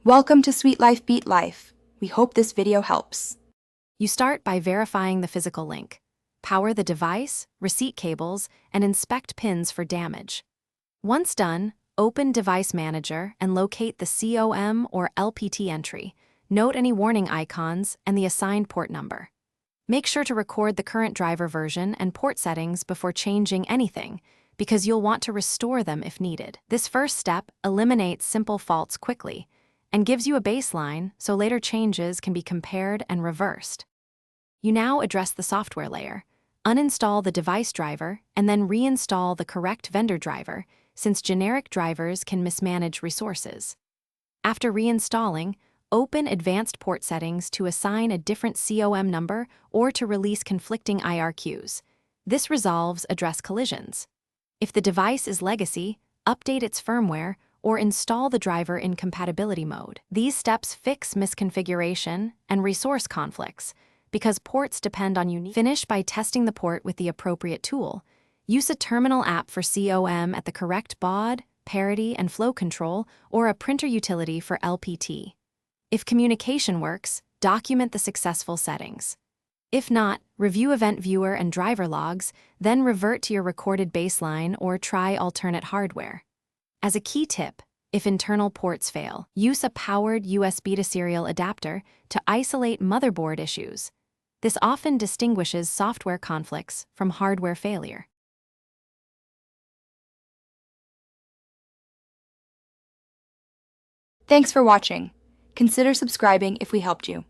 Welcome to Sweet Life Beat Life. We hope this video helps. You start by verifying the physical link. Power the device, receipt cables, and inspect pins for damage. Once done, open Device Manager and locate the COM or LPT entry. Note any warning icons and the assigned port number. Make sure to record the current driver version and port settings before changing anything, because you'll want to restore them if needed. This first step eliminates simple faults quickly and gives you a baseline so later changes can be compared and reversed. You now address the software layer. Uninstall the device driver and then reinstall the correct vendor driver, since generic drivers can mismanage resources. After reinstalling, open advanced port settings to assign a different COM number or to release conflicting IRQs. This resolves address collisions. If the device is legacy, update its firmware or install the driver in compatibility mode. These steps fix misconfiguration and resource conflicts, because ports depend on unique. Finish by testing the port with the appropriate tool. Use a terminal app for COM at the correct baud, parity, and flow control, or a printer utility for LPT. If communication works, document the successful settings. If not, review Event Viewer and driver logs, then revert to your recorded baseline or try alternate hardware. As a key tip, if internal ports fail, use a powered USB to serial adapter to isolate motherboard issues. This often distinguishes software conflicts from hardware failure. Thanks for watching. Consider subscribing if we helped you.